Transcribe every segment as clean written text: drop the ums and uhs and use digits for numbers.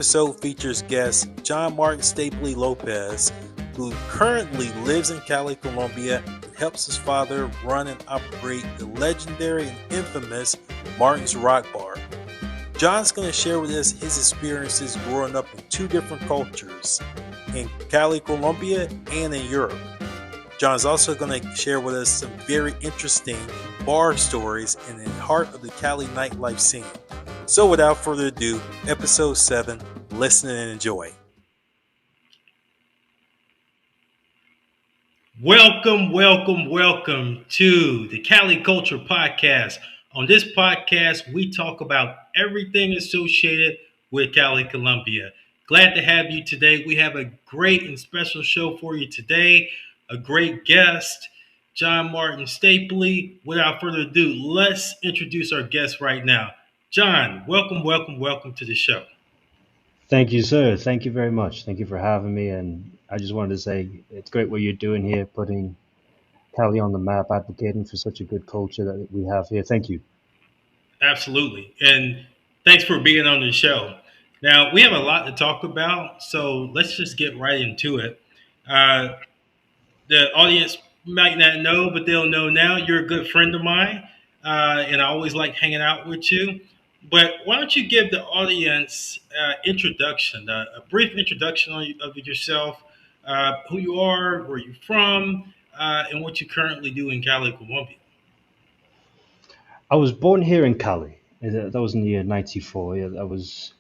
Episode features guest John Martyn Stapley Lopez, who currently lives in Cali, Colombia, and helps his father run and operate the legendary and infamous Martyn's Rock Bar. John's going to share with us his experiences growing up in two different cultures, in Cali, Colombia, and in Europe. John's also going to share with us some very interesting bar stories in the heart of the Cali nightlife scene. So without further ado, episode 7, listen and enjoy. Welcome to the Cali Culture Podcast. On this podcast, we talk about everything associated with Cali, Colombia. Glad to have you today. We have a great and special show for you today. A great guest, John Martyn Stapley. Without further ado, let's introduce our guest right now. John, welcome to the show. Thank you, sir. Thank you very much. Thank you for having me. And I just wanted to say it's great what you're doing here, putting Cali on the map, advocating for such a good culture that we have here. Thank you. Absolutely. And thanks for being on the show. Now, we have a lot to talk about, so let's just get right into it. Uh, the audience might not know, but they'll know now. You're a good friend of mine, and I always like hanging out with you. But why don't you give the audience introduction, a brief introduction of yourself, who you are, where you're from, and what you currently do in Cali, Colombia. I was born here in Cali. That was in the year 94. Yeah, that was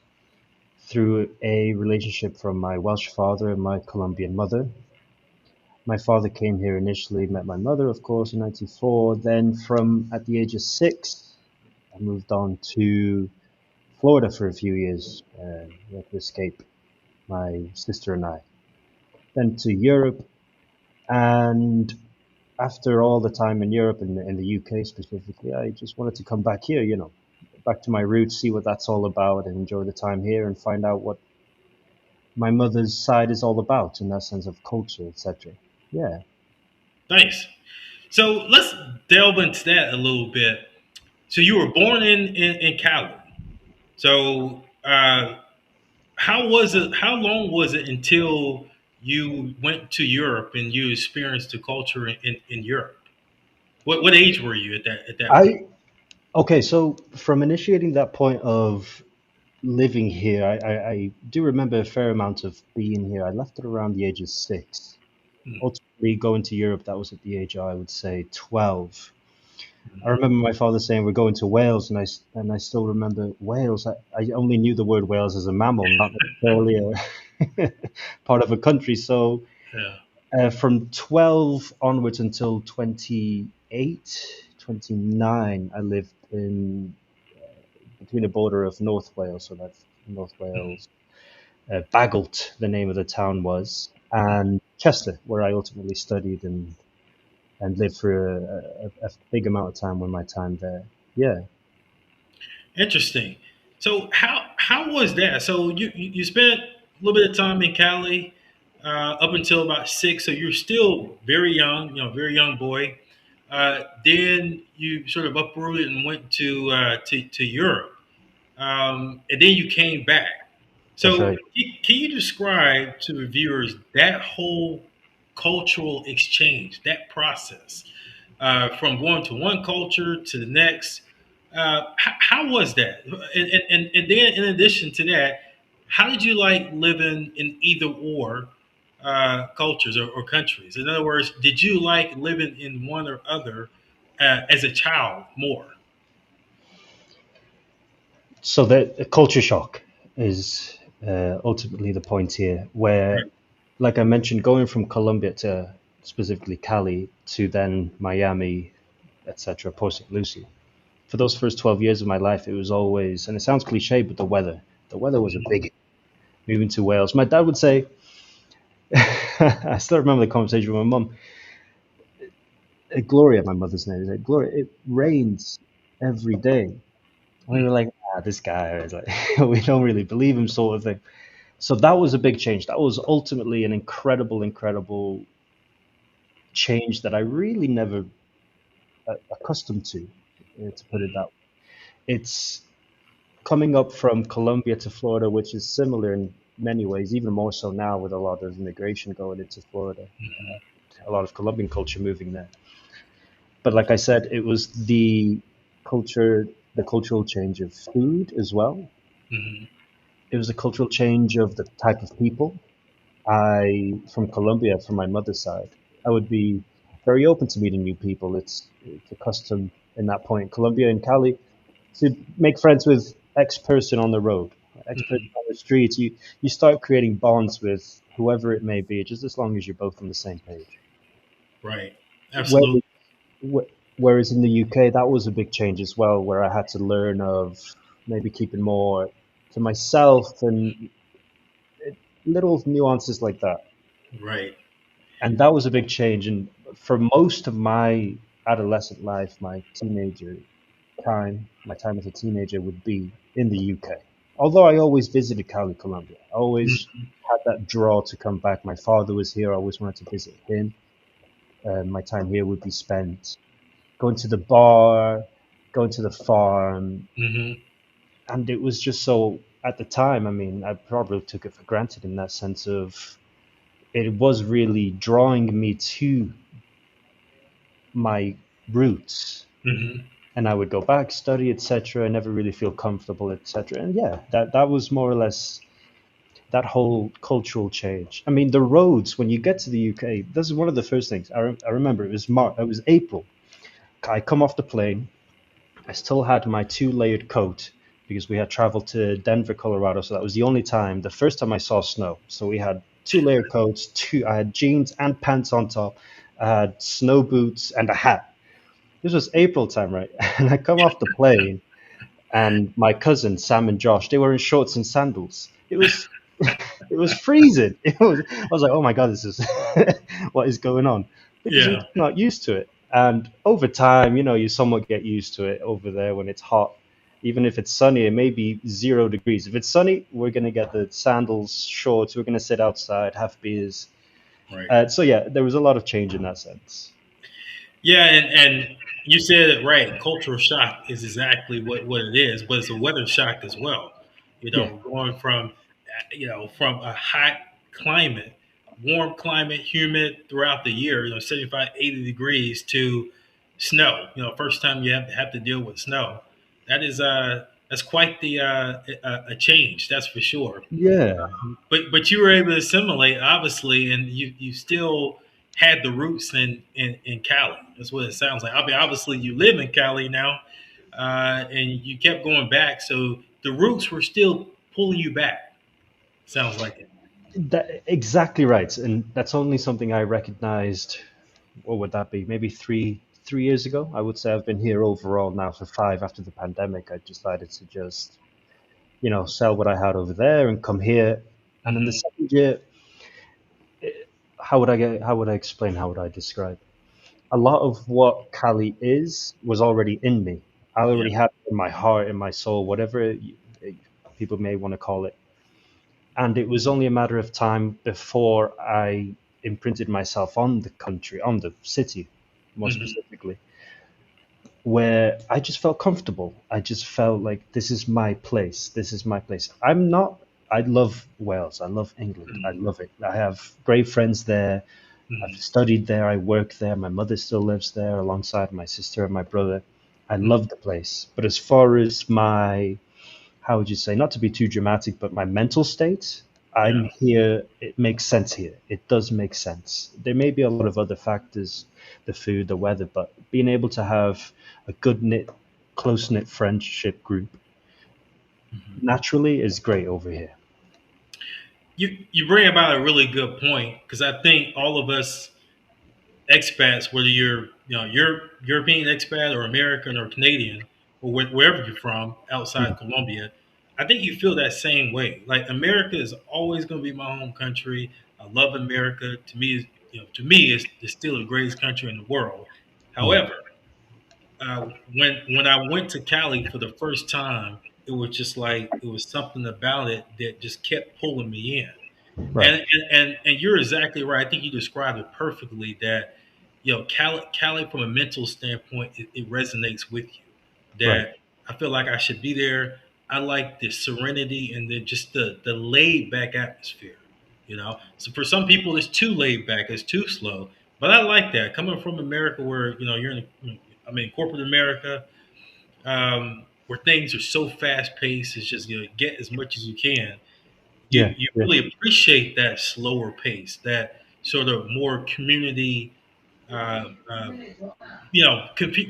through a relationship from my Welsh father and my Colombian mother. My father came here initially, met my mother, of course, in 94. Then from at the age of 6, I moved on to Florida for a few years. We had to escape, my sister and I. Then to Europe, and after all the time in Europe and in the UK specifically, I just wanted to come back here, back to my roots, see what that's all about, and enjoy the time here and find out what my mother's side is all about in that sense of culture, etc. Yeah. Nice. So let's delve into that a little bit. So you were born in Cali. So how was it? How long was it until you went to Europe and you experienced the culture in Europe? What age were you at that point? I Okay, so from initiating that point of living here, I do remember a fair amount of being here. I left at around the age of 6. Hmm. Ultimately, going to Europe, that was at the age of, I would say, 12. I remember my father saying we're going to Wales, and I still remember Wales. I only knew the word Wales as a mammal, not necessarily a part of a country. So Yeah. from 12 onwards until 28, 29, I lived in between the border of North Wales, so that's North Wales, Bagult, the name of the town was, and Chester, where I ultimately studied and lived for a big amount of time when my time there. Yeah. Interesting. So how was that? So you spent a little bit of time in Cali up until about 6. So you're still very young, very young boy. Then you sort of uprooted and went to Europe, and then you came back. That's So right. can you describe to the viewers that whole cultural exchange, that process, from going to one culture to the next? How was that? And then in addition to that, how did you like living in either or cultures or countries? In other words, did you like living in one or other as a child more? So the culture shock is ultimately the point here, where, like I mentioned, going from Colombia to specifically Cali to then Miami, etc., Port St. Lucie. For those first 12 years of my life, it was always, and it sounds cliche, but the weather. The weather was a big moving to Wales. My dad would say, I still remember the conversation with my mum. Gloria, my mother's name, is like, Gloria, it rains every day. And we were like, this guy is like, we don't really believe him, sort of thing. So that was a big change. That was ultimately an incredible change that I really never accustomed to put it that way. It's coming up from Colombia to Florida, which is similar in many ways, even more so now with a lot of immigration going into Florida, a lot of Colombian culture moving there. But like I said, it was the cultural change of food as well. Hmm. It was a cultural change of the type of people. From Colombia, from my mother's side, I would be very open to meeting new people. It's a custom in that point, Colombia and Cali, to make friends with X person on the road, X person Hmm. on the street. You start creating bonds with whoever it may be, just as long as you're both on the same page. Right. Whereas, Absolutely. whereas in the UK, that was a big change as well, where I had to learn of maybe keeping more to myself and little nuances like that. Right. And that was a big change. And for most of my adolescent life, my teenager my time as a teenager would be in the UK. Although I always visited Cali, Colombia, I always Mhm. had that draw to come back. My father was here. I always wanted to visit him. My time here would be spent going to the bar, going to the farm, Hmm. and it was just so. At the time, I mean, I probably took it for granted in that sense of it was really drawing me to my roots, Hmm. and I would go back, study, etc. I never really feel comfortable, etc. And yeah, that was more or less that whole cultural change. I mean, the roads when you get to the UK, this is one of the first things I remember. It was It was April. I come off the plane. I still had my two-layered coat because we had traveled to Denver, Colorado. So that was the only time, the first time I saw snow. So we had two-layered coats. I had jeans and pants on top. I had snow boots and a hat. This was April time, right? And I come off the plane, and my cousin Sam and Josh, they were in shorts and sandals. It was freezing. I was like, oh my god, this is what is going on? Because you're Yeah. just not used to it. And over time, you somewhat get used to it over there when it's hot. Even if it's sunny, it may be 0 degrees. If it's sunny, we're gonna get the sandals, shorts. We're gonna sit outside, have beers. Right. So yeah, there was a lot of change in that sense. Yeah, and you said it right. Cultural shock is exactly what it is, but it's a weather shock as well. Yeah, Going from from a hot climate, warm climate, humid throughout the year, 75, 80 degrees to snow. First time you have to deal with snow. That's quite the a change. That's for sure. yeah. But you were able to assimilate, obviously, and you still had the roots in Cali. That's what it sounds like. I mean, obviously, you live in Cali now, and you kept going back, so the roots were still pulling you back. Sounds like it. Exactly right, and that's only something I recognized. What would that be? Maybe three years ago. I would say I've been here overall now for five. After the pandemic, I decided to just sell what I had over there and come here. And in the Hmm. second year, how would I explain? How would I describe? A lot of what Cali is was already in me. I Yeah. already had it in my heart, in my soul, whatever people may want to call it. And it was only a matter of time before I imprinted myself on the country, on the city, more Hmm. specifically, where I just felt comfortable. I just felt like this is my place. This is my place. I'm not. I love Wales. I love England. I Hmm. love it. I have great friends there. I've Hmm. studied there. I work there. My mother still lives there alongside my sister and my brother. I love the place. But as far as my how would you say, not to be too dramatic, but my mental state, Yeah. I'm here. It makes sense here. It does make sense. There may be a lot of other factors, the food, the weather, but being able to have a good knit, close knit friendship group Hmm. naturally is great over here. You bring about a really good point because I think all of us expats, whether you're European expat or American or Canadian or wherever you're from outside Mhm. Colombia, I think you feel that same way. Like America is always going to be my home country. I love America. To me, it's still the greatest country in the world. Yeah, However, when I went to Cali for the first time, it was just like it was something about it that just kept pulling me in. right, And you're exactly right. I think you described it perfectly. That Cali from a mental standpoint, it resonates with you. right. That I feel like I should be there. I like the serenity and just the laid back atmosphere. So for some people it's too laid back, it's too slow. But I like that coming from America, where you're I mean, corporate America, where things are so fast paced. It's just get as much as you can. You Yeah, you yeah. really appreciate that slower pace, that sort of more community, uh, uh,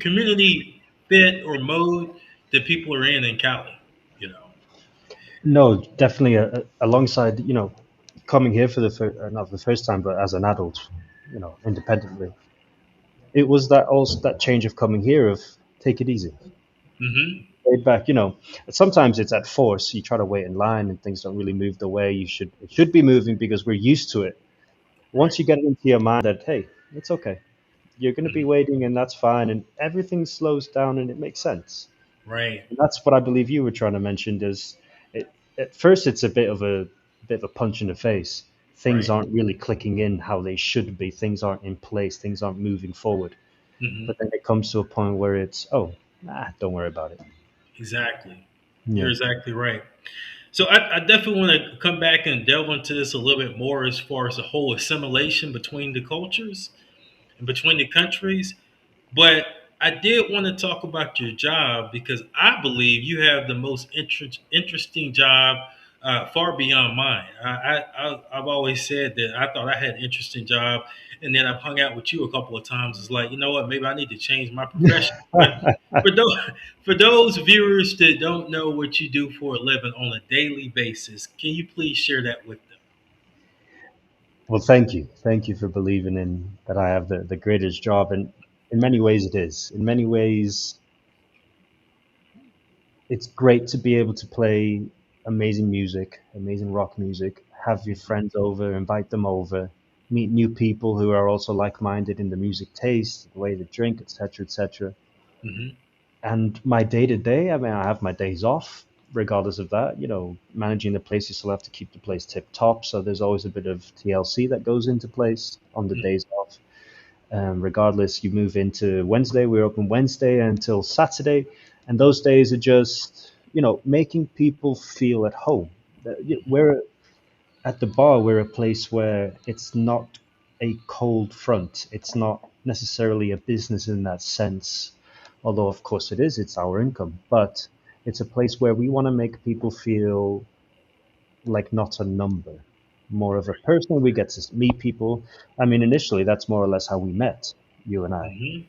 community fit or mode that people are in Cali. You know. No, definitely. Alongside, coming here for the not for the first time, but as an adult, independently, it was that also that change of coming here of take it easy, Hmm. laid back. Sometimes it's at force. You try to wait in line, and things don't really move the way it should be moving because we're used to it. Once Right. you get it into your mind that hey, it's okay, you're going to be Mhm. waiting, and that's fine, and everything slows down, and it makes sense. Right. And that's what I believe you were trying to mention. Is it, at first it's a bit of a punch in the face. Things Right. aren't really clicking in how they should be. Things aren't in place. Things aren't moving forward. Hmm. But then it comes to a point where it's don't worry about it. Exactly. You're Yeah, exactly right. So I definitely want to come back and delve into this a little bit more as far as the whole assimilation between the cultures and between the countries. But I did want to talk about your job because I believe you have the most interesting job, far beyond mine. I've always said that I thought I had an interesting job, and then I've hung out with you a couple of times. It's like, you know what, maybe I need to change my profession. But for those for those viewers that don't know what you do for a living on a daily basis, can you please share that with them? well, thank you for believing in that I have the greatest job, and in many ways it is. In many ways, it's great to be able to play amazing music, amazing rock music, have your friends over, invite them over, meet new people who are also like-minded in the music taste, the way they drink, etc., etc. Hmm. And my day to day, I mean, I have my days off, regardless of that. Managing the place, you still have to keep the place tip top. So there's always a bit of TLC that goes into place on the days off. Regardless, you move into Wednesday, we're open Wednesday until Saturday. And those days are just, making people feel at home. We're at the bar, we're a place where it's not a cold front. It's not necessarily a business in that sense, although of course it is. It's our income, but it's a place where we want to make people feel like not a number, more of a person. We get to meet people. I mean, initially that's more or less how we met, you and I, Hmm.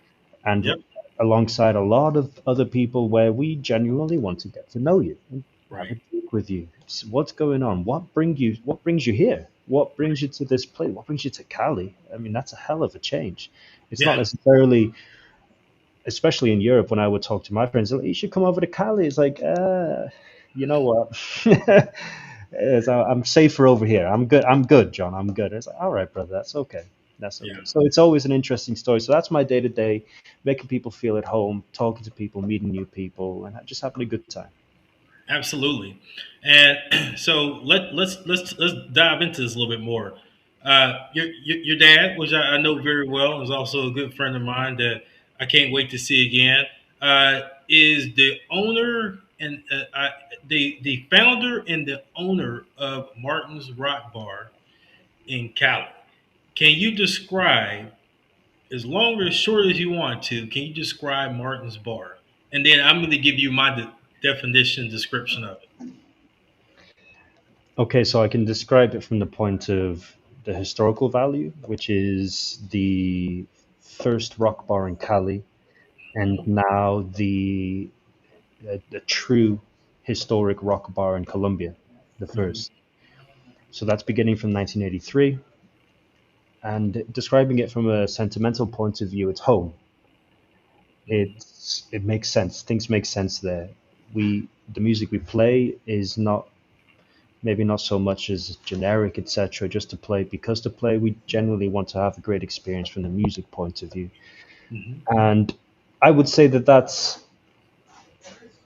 and Yep. alongside a lot of other people where we genuinely want to get to know you and have a Right. drink with you. What's going on? What brings you here? What brings Right. you to this place? What brings you to Cali? I mean, that's a hell of a change. It's not Yeah. necessarily, especially in Europe, when I would talk to my friends, like, you should come over to Cali. It's like, you know what? I'm safer over here. I'm good. I'm good, John. I'm good. It's like, all right, brother. That's okay. That's Yeah. okay. So it's always an interesting story. So that's my day to day, making people feel at home, talking to people, meeting new people, and just having a good time. Absolutely. And so let's dive into this a little bit more. Your dad, which I know very well, is also a good friend of mine that I can't wait to see again. Is the owner and the founder and the owner of Martin's Rock Bar in Cali. Can you describe, as long or as short as you want to, can you describe Martin's Bar? And then I'm going to give you my definition description of it. Okay, so I can describe it from the point of the historical value, which is the first rock bar in Cali, and now the true historic rock bar in Colombia, the Mhm. first. So that's beginning from 1983, and describing it from a sentimental point of view, it's home. Mhm. It makes sense. Things make sense there. The music we play is not maybe not so much as generic, etc. Just to play because to play. We generally want to have a great experience from the music point of view, Mhm. and I would say that that's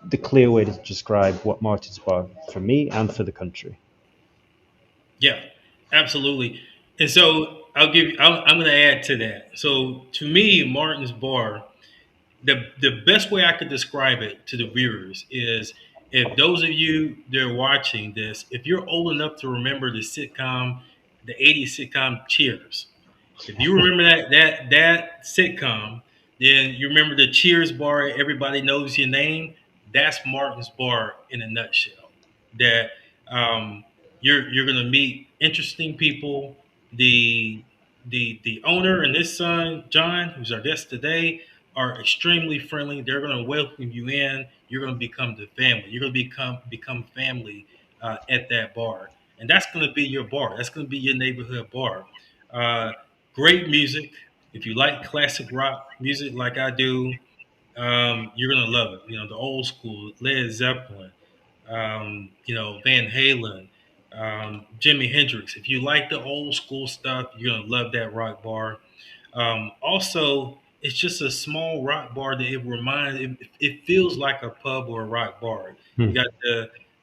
the clear way to describe what Martin's Bar for me and for the country. Yeah, absolutely. And so I'm going to add to that. So to me, Martin's Bar, the best way I could describe it to the viewers is If those of you that are watching this, if you're old enough to remember the '80s sitcom Cheers, if you remember that sitcom, then you remember the Cheers bar. Everybody knows your name. That's Martin's bar in a nutshell. That um, you're going to meet interesting people. The owner and his son John, who's our guest today, are extremely friendly. They're going to welcome you in. You're going to become the family. You're going to become family at that bar, and that's going to be your bar. That's going to be your neighborhood bar. Uh, Great music. If you like classic rock music like I do, you're gonna love it. You know, the old school Led Zeppelin, Van Halen, Jimi Hendrix. If you like the old school stuff, you're gonna love that rock bar. Also, it's just a small rock bar that it feels like a pub or a rock bar. You Hmm. got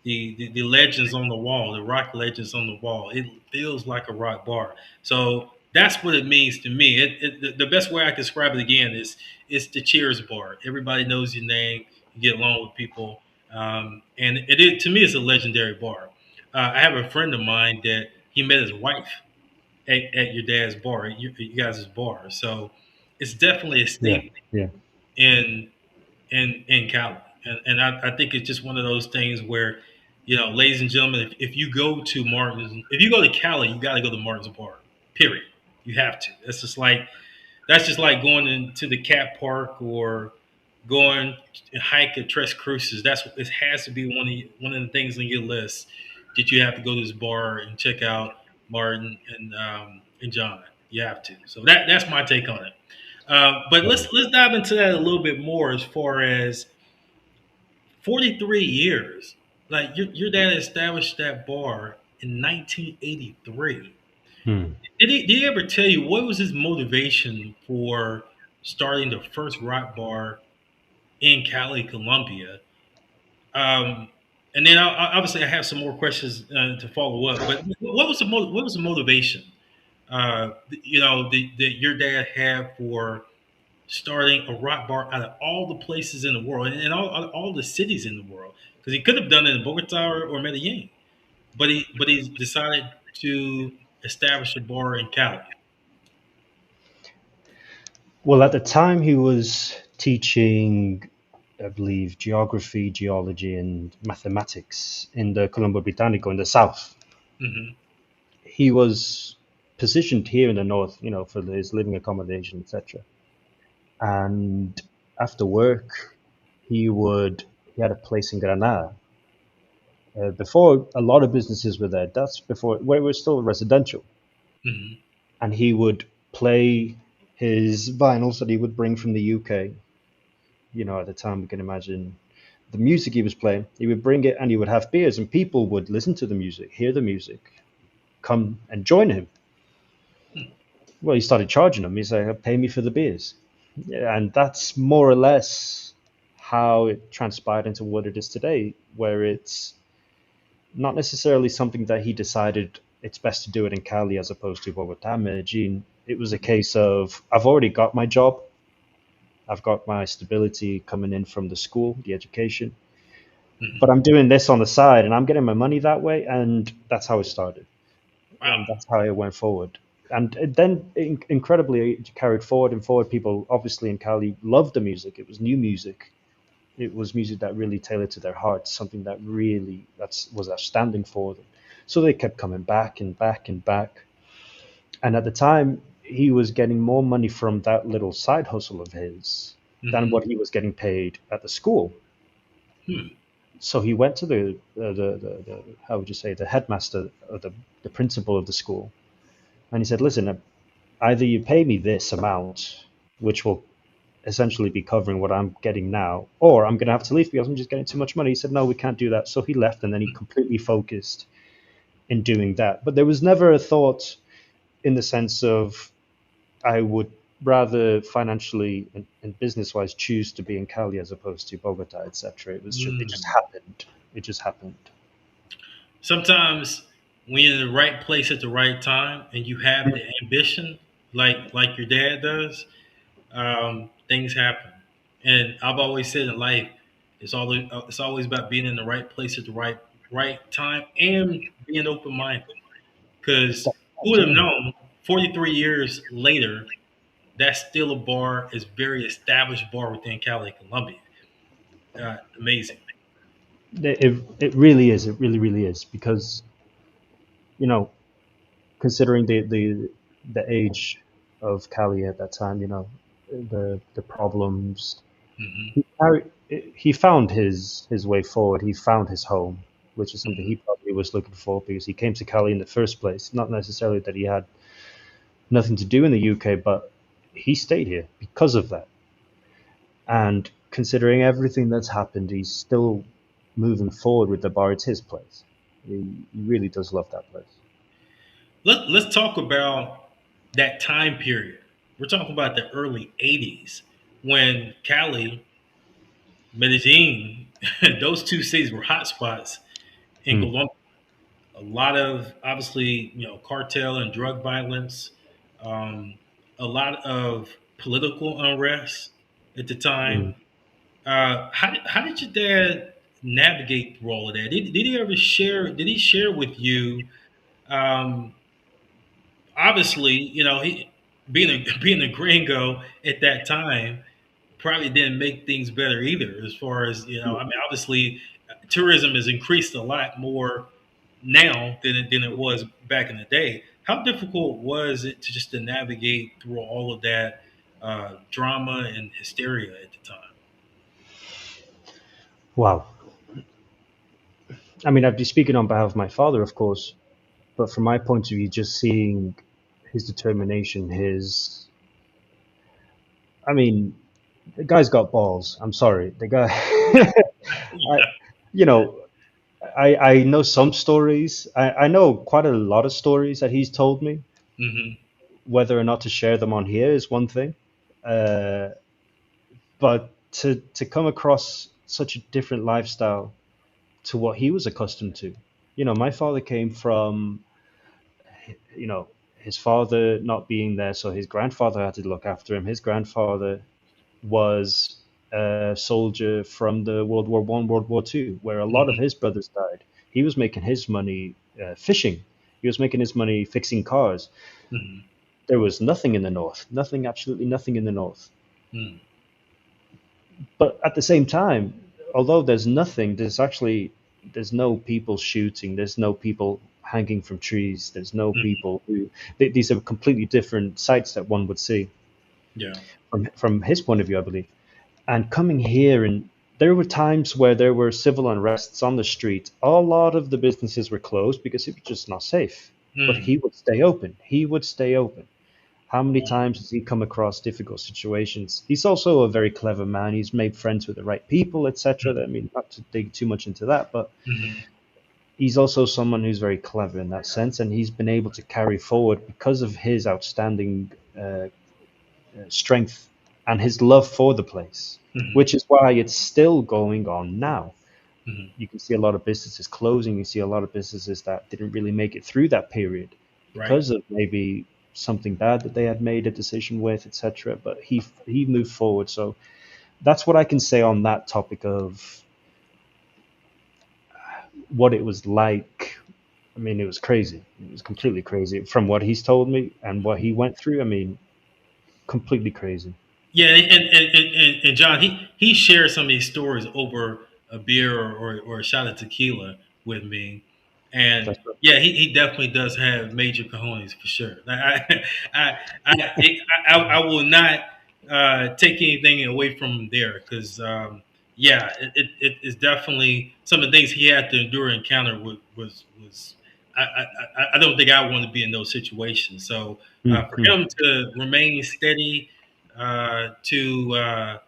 the legends on the wall, the rock legends on the wall. It feels like a rock bar. So that's what it means to me. The best way I can describe it again is it's the Cheers bar. Everybody knows your name. You get along with people, and to me it's a legendary bar. I have a friend of mine that he met his wife at your dad's bar, you guys' bar. So it's definitely a Yeah, staple yeah. in in Cali, and I think it's just one of those things where, ladies and gentlemen, if you go to Martin's, if you go to Cali, you got to go to Martin's bar. Period. You have to. That's just like going into the cat park or going to hike at Tres Cruces. It has to be one of the things on your list that you have to go to this bar and check out Martin and John. You have to. So that's my take on it. But Got let's dive into that a little bit more as far as 43 years. Like your dad established that bar in 1983. Hmm. Did he ever tell you what was his motivation for starting the first rock bar in Cali, Colombia? Um, and then obviously I have some more questions to follow up. But what was the motivation? That your dad had for starting a rock bar out of all the places in the world and all the cities in the world, because he could have done it in Bogota or Medellin, but he decided to establish a bar in Cali. Well, at the time, he was teaching, I believe, geography, geology, and mathematics in the Colombo Britannico in the south. Hmm. He was positioned here in the north, for his living accommodation, etc. And after work, he had a place in Granada. Before a lot of businesses were there. That's before where it was still residential. Hmm. And he would play his vinyls that he would bring from the UK. At the time, we can imagine the music he was playing. He would bring it and he would have beers, and people would listen to the music, hear the music, come and join him. Well, he started charging them. He said, "Pay me for the beers," yeah, and that's more or less how it transpired into what it is today, where it's not necessarily something that he decided it's best to do it in Cali as opposed to Bogota, Medellin. It was a case of I've already got my job, I've got my stability coming in from the school, the education, but Hmm. I'm doing this on the side and I'm getting my money that way, and that's how it started, Wow. and that's how it went forward. And then incredibly it carried forward and forward. People obviously in Cali loved the music. It was new music. It was music that really tailored to their hearts, something that really was outstanding for them. So they kept coming back and back and back. And at the time, he was getting more money from that little side hustle of his than Hmm. what he was getting paid at the school. Hmm. So he went to the how would you say, the headmaster or the principal of the school, and he said, "Listen, either you pay me this amount, which will essentially be covering what I'm getting now, or I'm going to have to leave because I'm just getting too much money." He said, "No, we can't do that." So he left, and then he completely focused in doing that. But there was never a thought in the sense of I would rather financially and business wise choose to be in Cali as opposed to Bogota, etc. It just Mm. happened. It just happened. Sometimes when you're in the right place at the right time and you have the ambition, like your dad does, things happen. And I've always said in life It's always about being in the right place at the right time and being open minded. Because who would have Absolutely. known 43 years later that's still a bar, is very established bar within Cali, Colombia. Amazing. It really is. It really, really is. Because, you know, considering the age of Cali at that time, the problems, Hmm. carried, he found his way forward. He found his home, which is something Hmm. he probably was looking for because he came to Cali in the first place. Not necessarily that he had nothing to do in the UK, but he stayed here because of that. And considering everything that's happened, he's still moving forward with the bar. It's his place. He really does love that place. Let's talk about that time period. We're talking about the early 80s when Cali, Medellin, those two cities were hotspots in Hmm. Colombia. A lot of, obviously, cartel and drug violence, um, a lot of political unrest at the Hmm. time. How did your dad navigate through all of that? Did he ever share? Did he share with you? Um, Obviously, he being a being a gringo at that time probably didn't make things better either. As far as I mean, obviously, tourism has increased a lot more now than it was back in the day. How difficult was it to navigate through all of that drama and hysteria at the time? Wow. I mean, I'd be speaking on behalf of my father, of course, but from my point of view, just seeing his determination, I mean, the guy's got balls. I'm sorry. The guy, I, you know, I know some stories. I know quite a lot of stories that he's told me. Hmm. Whether or not to share them on here is one thing. Uh, but to come across such a different lifestyle to what he was accustomed to. My father came from, you know, his father not being there, so his grandfather had to look after him. His grandfather was a soldier from the World War I, World War II, where a lot of Hmm. his brothers died. He was making his money fishing. He was making his money fixing cars. Hmm. There was nothing in the north, nothing, absolutely nothing in the north. Hmm. But at the same time, although there's nothing, there's no people shooting, there's no people hanging from trees, there's no Hmm. people who these are completely different sights that one would see Yeah. from his point of view, I believe. And coming here, and there were times where there were civil unrests on the street. A lot of the businesses were closed because it was just not safe. But Hmm. he would stay open. He would stay open. How many times has he come across difficult situations? He's also a very clever man. He's made friends with the right people, etc. I mean, not to dig too much into that, but Hmm. he's also someone who's very clever in that sense, and he's been able to carry forward because of his outstanding strength and his love for the place, Hmm. which is why it's still going on now. Hmm. You can see a lot of businesses closing. You see a lot of businesses that didn't really make it through that period Right. because of maybe something bad that they had made a decision with, etc. But he moved forward. So that's what I can say on that topic of what it was like. I mean, it was crazy. It was completely crazy from what he's told me and what he went through. I mean, completely crazy. Yeah, and John, he shared some of these stories over a beer or a shot of tequila with me, and That's right. yeah, he definitely does have major cojones for sure. I I will not take anything away from him there because yeah, it's definitely some of the things he had to endure and encounter was I don't think I want to be in those situations. So for Mm-hmm. him to remain steady, to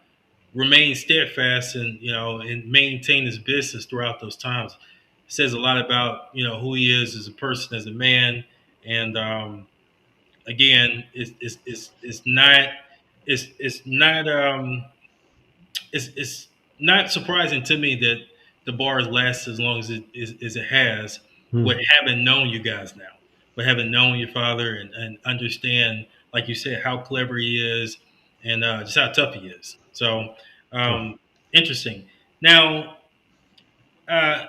remain steadfast and and maintain his business throughout those times says a lot about who he is as a person, as a man, and again, it's not it's not it's not surprising to me that the bar has lasted as long as it has, with Mm. having known you guys now, with having known your father and understand, like you said, how clever he is and just how tough he is. So Yeah. interesting. Now, uh,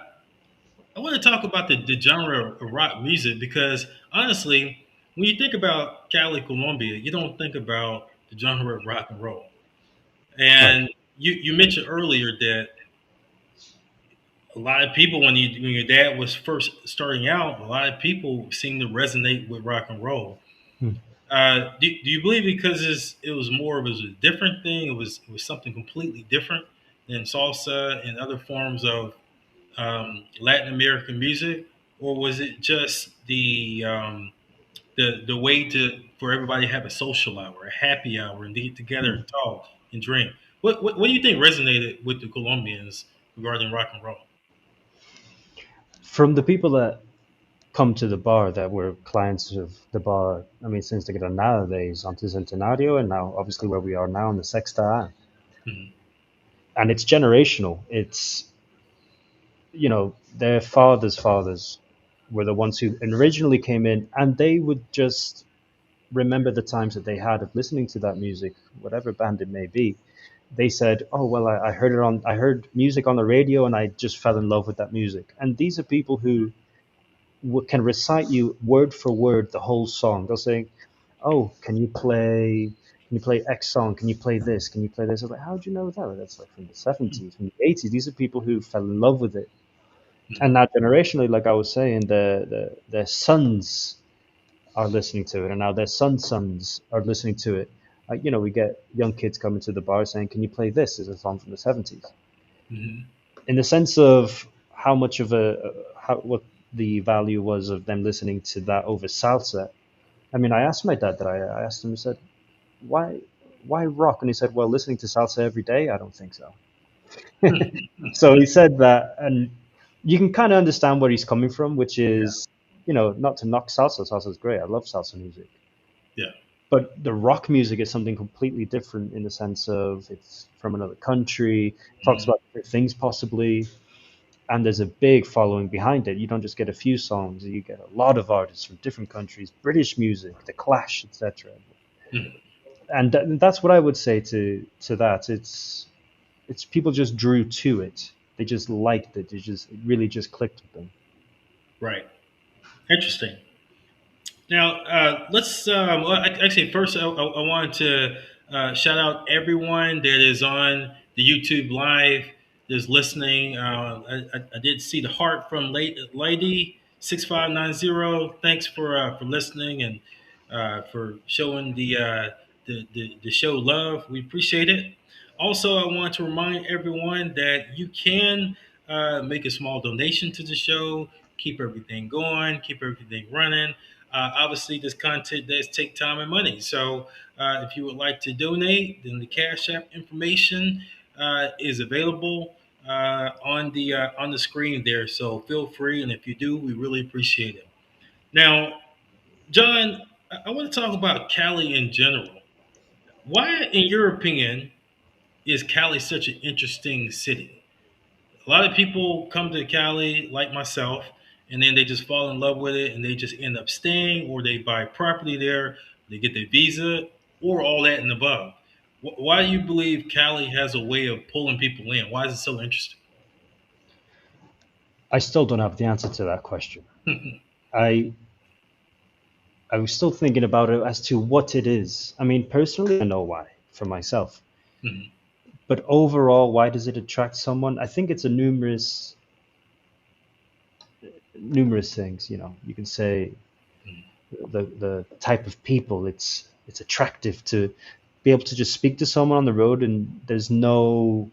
I want to talk about the genre of rock music because honestly, when you think about Cali, Colombia, you don't think about the genre of rock and roll. Right. And you mentioned earlier that a lot of people, when your dad was first starting out, a lot of people seem to resonate with rock and roll. Hmm. Do you believe because it was more of a different thing? It was something completely different than salsa and other forms of Latin American music, or was it just the way to for everybody to have a social hour, a happy hour, and to get together and talk and drink? What do you think resonated with the Colombians regarding rock and roll? From the people that come to the bar that were clients of the bar, I mean, since they get on nowadays onto Centenario and now obviously where we are now in the Sexta. Mhm. And it's generational. It's, their fathers were the ones who originally came in and they would just remember the times that they had of listening to that music, whatever band it may be. They said, "Oh well, I heard music on the radio, and I just fell in love with that music." And these are people who can recite you word for word the whole song. They'll say, "Oh, can you play X song? Can you play this? Can you play this?" I was like, "How do you know that?" Well, that's like from the '70s, from the '80s. These are people who fell in love with it, and Mhm. now generationally, like I was saying, their sons are listening to it, and now their sons are listening to it. We get young kids coming to the bar saying, "Can you play this?" Is a song from the '70s. Mhm. In the sense of how much of what the value was of them listening to that over salsa. I mean, I asked my dad that. I asked him. I said, "Why rock?" And he said, "Well, listening to salsa every day. I don't think so." So he said that, and you can kind of understand where he's coming from, which is, not to knock salsa. Salsa is great. I love salsa music. Yeah. But the rock music is something completely different in the sense of it's from another country, talks Mhm. about different things possibly, and there's a big following behind it. You don't just get a few songs, you get a lot of artists from different countries, British music, The Clash, etc. Mhm. And that's what I would say to that. It's people just drew to it. They just liked it. It really just clicked with them. Right. Interesting. Now, let's actually first I wanted to shout out everyone that is on the YouTube live, that's listening. I did see the heart from Lady 6590. Thanks for listening and for showing the show love. We appreciate it. Also, I want to remind everyone that you can make a small donation to the show, keep everything going, keep everything running. Obviously, this content does take time and money. So, if you would like to donate, then the Cash App information is available on the screen there. So, feel free, and if you do, we really appreciate it. Now, John, I want to talk about Cali in general. Why, in your opinion, is Cali such an interesting city? A lot of people come to Cali, like myself, and then they just fall in love with it and they just end up staying, or they buy property there, they get their visa, or all that and above. Why do you believe Cali has a way of pulling people in? Why is it so interesting? I still don't have the answer to that question. I I was still thinking about it as to what it is. I mean, personally, I know why for myself. Mhm. But overall, why does it attract someone? I think it's a numerous things. You can say the type of people. It's attractive to be able to just speak to someone on the road, and there's no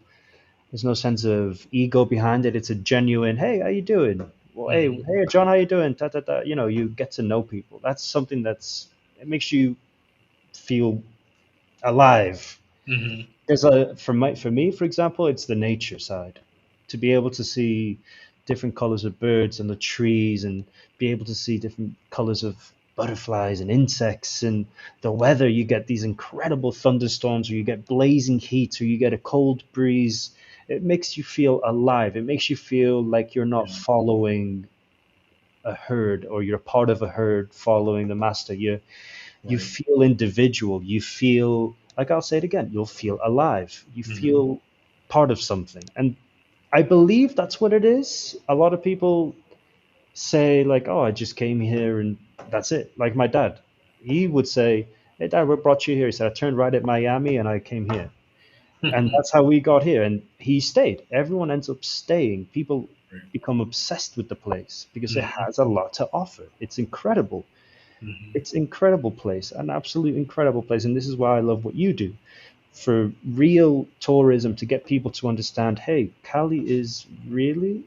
sense of ego behind it. It's a genuine, "Hey, how you doing?" Well, Mhm. hey, John, how you doing? Ta, ta, ta. You get to know people. That's something it makes you feel alive. Mhm. There's a for me, for example, it's the nature side. To be able to see different colors of birds on the trees and be able to see different colors of butterflies and insects and the weather, you get these incredible thunderstorms or you get blazing heat or you get a cold breeze. It makes you feel alive. It makes you feel like you're not Yeah. following a herd or you're part of a herd following the master. You Right. feel individual. You feel, like I'll say it again, you'll feel alive. You Mhm. feel part of something. And I believe that's what it is. A lot of people say like, "Oh, I just came here and that's it." Like my dad, he would say, "Hey, Dad, what brought you here?" He said, "I turned right at Miami and I came here." And Right. that's how we got here. And he stayed. Everyone ends up staying. People become obsessed with the place because it Mhm. has a lot to offer. It's incredible. Mhm. It's incredible place, an absolute incredible place. And this is why I love what you do for real tourism to get people to understand, hey, Cali is really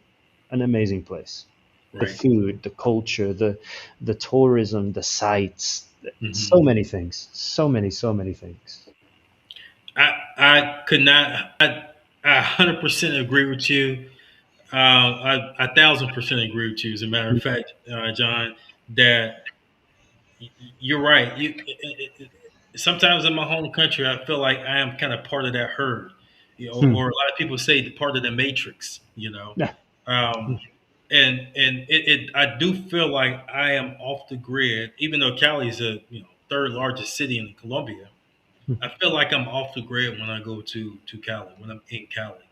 an amazing place. The Right. food, the culture, the tourism, the sights, so Mhm. many things, so many things. I could not. I 100% agree with you. I 1,000% agree with you. As a matter of fact, John, that you're right. Sometimes in my home country, I feel like I am kind of part of that herd, Hmm. or a lot of people say the part of the matrix, Yeah. Um, and I do feel like I am off the grid, even though Cali is a third largest city in Colombia. I feel like I'm off the grid when I go to Cali, when I'm in Cali.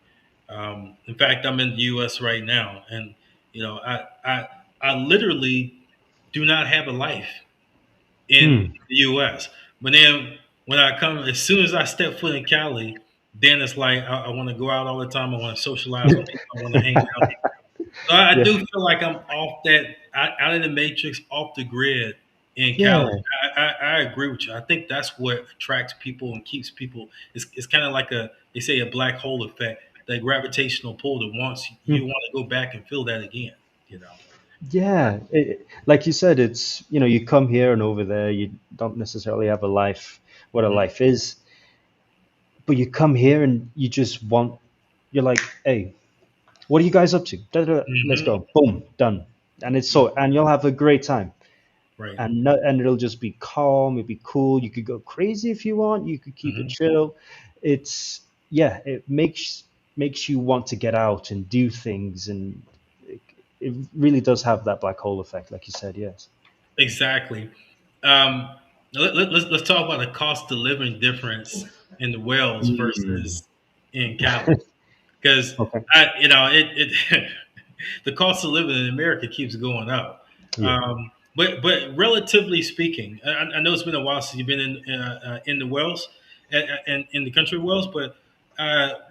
In fact, I'm in the U.S. right now, and you know, I literally do not have a life in Hmm. the U.S. But then when I come, as soon as I step foot in Cali, then it's like I want to go out all the time. I want to socialize with people. I want to hang out. So I Yeah. do feel like I'm off that, out of the matrix, off the grid in Cali. Yeah. I agree with you. I think that's what attracts people and keeps people. It's kind of like they say a black hole effect, that gravitational pull that wants Hmm. you want to go back and feel that again. You know. Yeah, like you said, it's you come here and over there, you don't necessarily have a life, what a Hmm. life is, but you come here and you just want, you're like, hey, what are you guys up to? Da, da, da, let's Hmm. go, boom, done, and and you'll have a great time, Right. and no, and it'll just be calm, it'll be cool. You could go crazy if you want, you could keep it Hmm. chill. It's yeah, it makes you want to get out and do things, and it, it really does have that black hole effect, like you said, yes. Exactly. Let's talk about the cost of living difference in the Wells Mm. versus in Cali, because Okay. it the cost of living in America keeps going up. Yeah. But relatively speaking, I know it's been a while since you've been in the Wells and in the country of Wells, but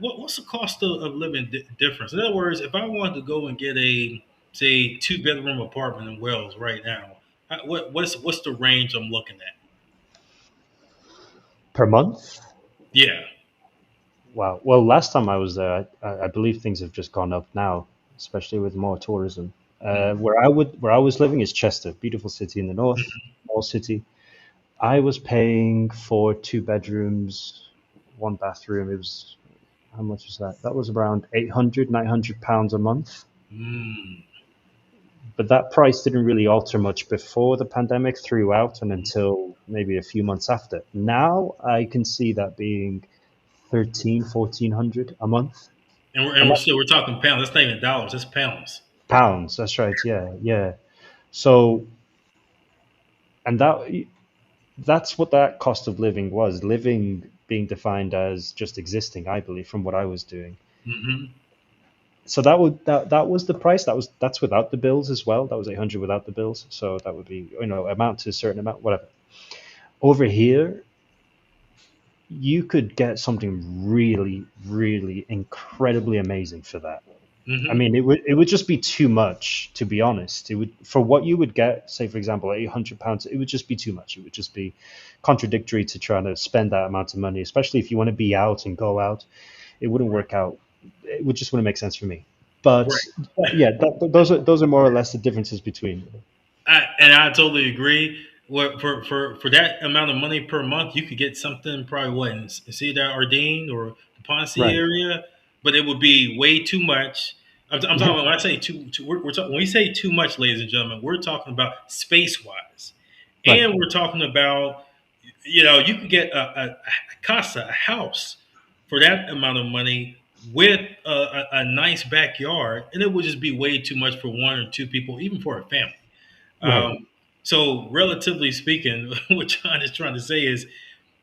what's the cost of living difference? In other words, if I wanted to go and get a say 2 bedroom apartment in Wells right now, what's the range I'm looking at? Per month? Yeah. Wow. Well, last time I was there, I believe things have just gone up now, especially with more tourism. Mhm. Where I was living is Chester, beautiful city in the north, small city. I was paying for 2 bedrooms, one bathroom. It was how much was that? That was around 800, 900 pounds a month. Mm. But that price didn't really alter much before the pandemic throughout and until maybe a few months after. Now I can see that being 13, 1400 a month. And And we're that's still we're talking pounds. That's not even dollars. That's pounds. pounds. That's right. Yeah. Yeah. So, and that's what that cost of living was. Living being defined as just existing, I believe, from what I was doing. Hmm. So that was the price. That's without the bills as well. That was 800 without the bills. So that would be amount to a certain amount, whatever. Over here, you could get something really, really incredibly amazing for that. I Hmm. mean, it would just be too much, to be honest. It would for what you would get, say for example, £800. It would just be too much. It would just be contradictory to trying to spend that amount of money, especially if you want to be out and go out. It wouldn't work out. It would just wouldn't make sense for me. But Right. yeah, those are more or less the differences between. I totally agree. What for that amount of money per month, you could get something probably what in Cedar Ordine or the Ponce Right. area, but it would be way too much. I'm talking Yeah. about when I say when we say too much, ladies and gentlemen, we're talking about space wise, Right. and we're talking about you could get a casa, a house, for that amount of money with a nice backyard, and it would just be way too much for one or two people, even for a family. Right. Um, so, relatively speaking, what John is trying to say is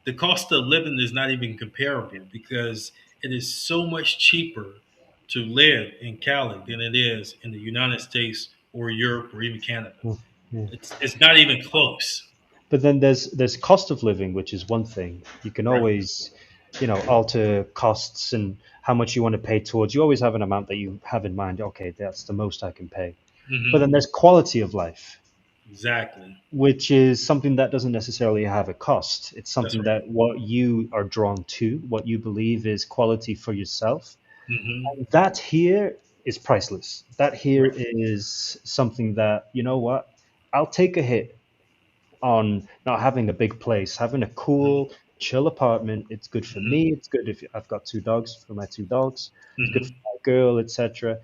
the cost of living is not even comparable because it is so much cheaper to live in Cali than it is in the United States or Europe or even Canada. Mm, yeah. It's not even close. But then there's cost of living, which is one thing. You can Right. always, alter costs and how much you want to pay towards. You always have an amount that you have in mind. Okay, that's the most I can pay. But then Hmm. there's quality of life, Exactly. which is something that doesn't necessarily have a cost. It's That's something right. that what you are drawn to, what you believe is quality for yourself. Hmm. And that here is priceless. That here Right. is something that, you know what, I'll take a hit on not having a big place, having a Hmm. cool, chill apartment. It's good for Hmm. me. It's good if I've got two dogs for my two dogs. It's good for Hmm. my girl, etc.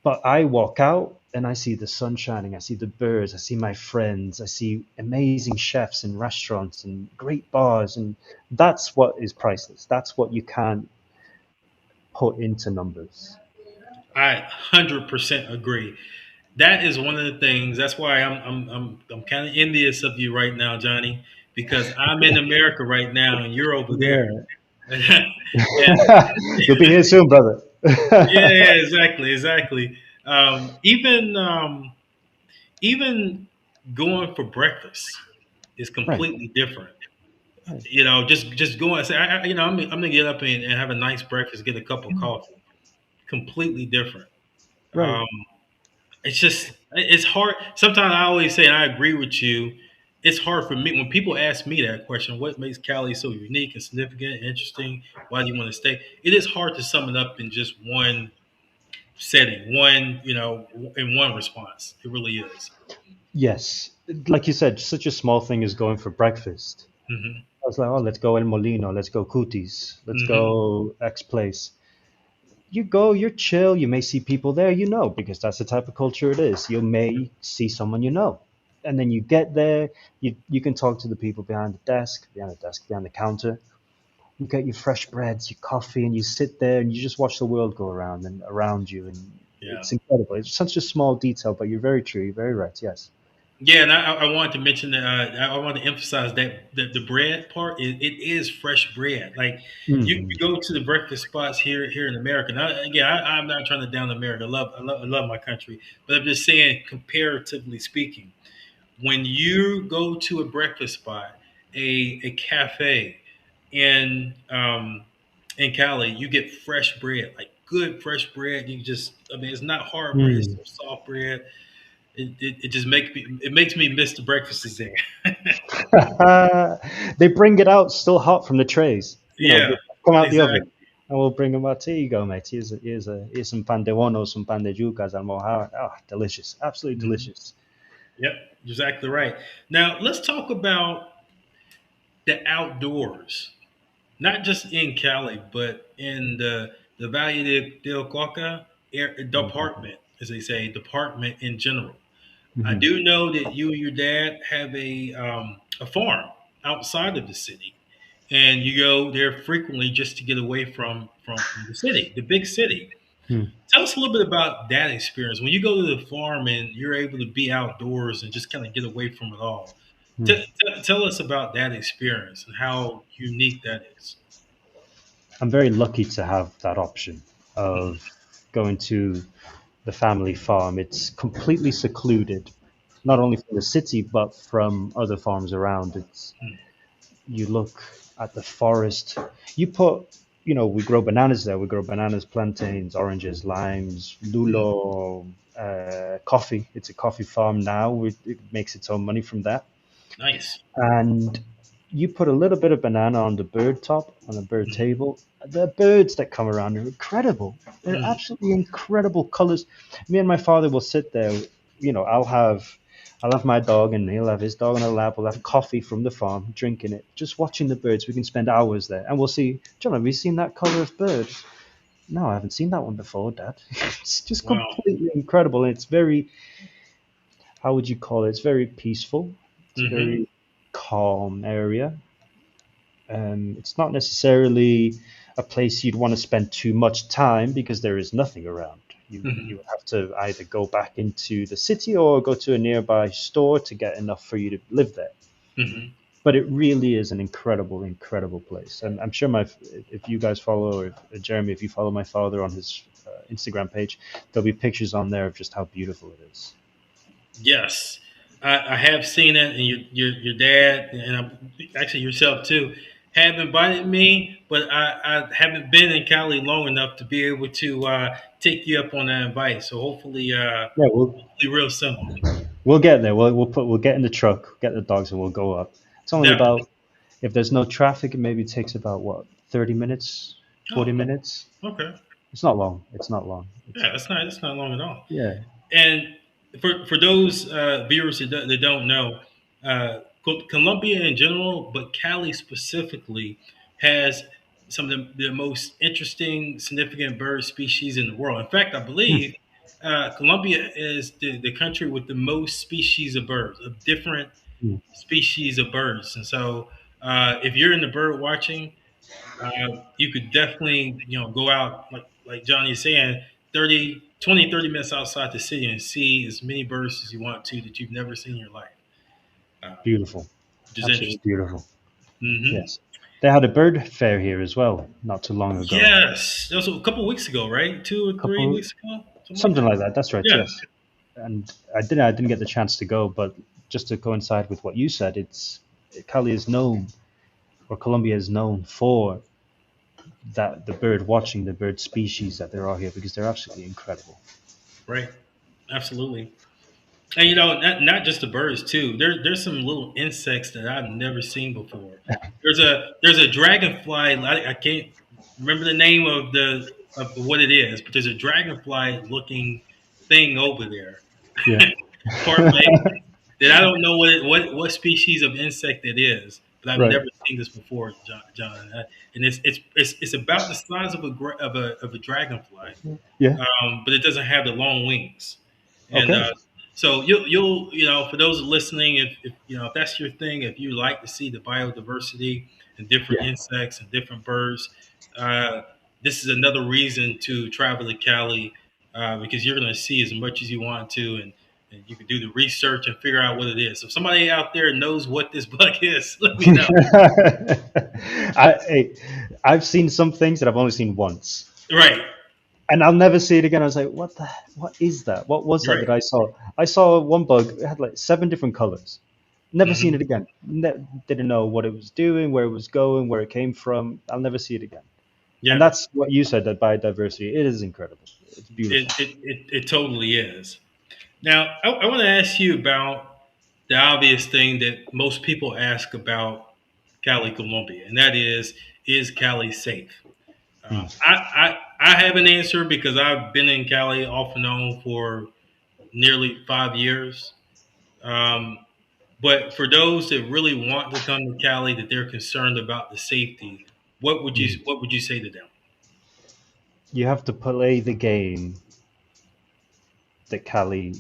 But I walk out and I see the sun shining. I see the birds. I see my friends. I see amazing chefs and restaurants and great bars. And that's what is priceless. That's what you can't put into numbers. I 100% agree. That is one of the things. That's why I'm kind of envious of you right now, Johnny, because I'm in America right now and you're over there. Yeah. And You'll be here soon, brother. yeah, exactly, exactly. Even even going for breakfast is Right. completely different. Right. Just going. Say, I'm gonna get up and have a nice breakfast, get a cup of coffee. Completely different. Right. Um, it's hard. Sometimes I always say, and I agree with you. It's hard for me when people ask me that question. What makes Cali so unique and significant, and interesting? Why do you want to stay? It is hard to sum it up in just one setting, in one response. It really is. Yes. Like you said, such a small thing as going for breakfast. Hmm. I was like, oh, let's go El Molino, let's go Cutis, let's Hmm. go X place. You go, you're chill, you may see people there, because that's the type of culture it is. You may see someone you know. And then you get there, you can talk to the people behind the counter. You get your fresh breads, your coffee, and you sit there and you just watch the world go around and around you. And Yeah. it's incredible. It's such a small detail, but you're very true. You're very right. Yes. Yeah, and I wanted to mention that I wanted to emphasize that the bread part it is fresh bread. Like you Hmm. go to the breakfast spots here in America. Now, again, I'm not trying to down America. I love my country, but I'm just saying, comparatively speaking, when you go to a breakfast spot, a cafe in Cali, you get fresh bread, like good fresh bread. I mean, it's not hard bread; it's Mm. so soft bread. It just makes me miss the breakfasts there. They bring it out still hot from the trays. Yeah, They come out the oven, exactly. and we'll bring them out. Here you go, mate. Here's some pan de bono, some pan de yucas, almohada. Ah, delicious, absolutely Mhm. delicious. Yep, exactly right. Now let's talk about the outdoors, not just in Cali, but in the Valle del Cauca department, as they say, department in general. I Mm-hmm. do know that you and your dad have a farm outside of the city, and you go there frequently just to get away from the city, the big city. Tell us a little bit about that experience. When you go to the farm and you're able to be outdoors and just kind of get away from it all, tell us about that experience and how unique that is. I'm very lucky to have that option of going to the family farm. It's completely secluded, not only from the city but from other farms around. It's You look at the forest. You put, we grow bananas there. We grow bananas, plantains, oranges, limes, Mm. lulo, coffee. It's a coffee farm now. It makes its own money from that. Nice. And you put a little bit of banana on the bird top, on the bird Mm. table. The birds that come around are incredible. They're Mm. absolutely incredible colors. Me and my father will sit there. I'll have my dog and he'll have his dog on a lap. We'll have coffee from the farm, drinking it, just watching the birds. We can spend hours there, and we'll see. John, have you seen that color of bird? No, I haven't seen that one before, Dad. It's just Wow. completely incredible, and it's very, how would you call it? It's very peaceful. It's a Hmm. very calm area. It's not necessarily a place you'd want to spend too much time because there is nothing around. You Hmm. would have to either go back into the city or go to a nearby store to get enough for you to live there. Hmm. but it really is an incredible, incredible place. And I'm sure if you guys follow, or if, Jeremy, if you follow my father on his Instagram page, there'll be pictures on there of just how beautiful it is. Yes, I have seen it, and your dad and actually yourself too have invited me, but I haven't been in Cali long enough to be able to take you up on that invite. So Yeah, hopefully real soon. we'll get there. We'll get in the truck, get the dogs, and we'll go up. It's only Definitely. about, if there's no traffic, it maybe takes about what, 30 minutes, Oh, 40 minutes. okay. It's not long. It's not long. It's Yeah, that's not long at all. yeah. And for those viewers that don't know, Colombia in general, but Cali specifically, has some of the most interesting, significant bird species in the world. In fact, I Hmm. believe Colombia is the country with the most species of birds, of different Hmm. species of birds. And so, if you're into bird watching, you could definitely, go out like Johnny is saying, 30 minutes outside the city and see as many birds as you want to that you've never seen in your life, Beautiful. which is Absolutely interesting. beautiful. Hmm. Yes. They had a bird fair here as well, not too long ago. Yes, that was a couple weeks ago, right? 2 or 3 Couple, weeks ago, something like something that. like that. That's right. Yeah, Yes. And I didn't get the chance to go, but just to coincide with what you said, it's Cali is known, or Colombia is known for that the bird watching, the bird species that there are here, because they're absolutely incredible. right. Absolutely. And not just the birds too. There's some little insects that I've never seen before. There's a dragonfly. I can't remember the name of what it is, but there's a dragonfly looking thing over there, Yeah. part way, that I don't know what species of insect it is, but I've Right. never seen this before, John. And it's about the size of a dragonfly, Yeah. but it doesn't have the long wings. And Okay. so you'll for those listening, if that's your thing, if you like to see the biodiversity and different Yeah. insects and different birds, uh, this is another reason to travel to Cali, because you're going to see as much as you want to, and you can do the research and figure out what it is. So if somebody out there knows what this bug is, let me know. Hey, I've seen some things that I've only seen once, Right, and I'll never see it again. I was like, what is that? What was you're that right. that I saw? I saw one bug. It had like 7 different colors. Never seen it Hmm. again. Didn't know what it was doing, where it was going, where it came from. I'll never see it again. And Yeah, that's what you said, that biodiversity. It is incredible. It's beautiful. it totally is. Now, I want to ask you about the obvious thing that most people ask about Cali Colombia, and that is Cali safe? Hmm. I have an answer because I've been in Cali off and on for nearly 5 years. Um, but for those that really want to come to Cali, that they're concerned about the safety, Hmm. what would you say to them? You have to play the game that Cali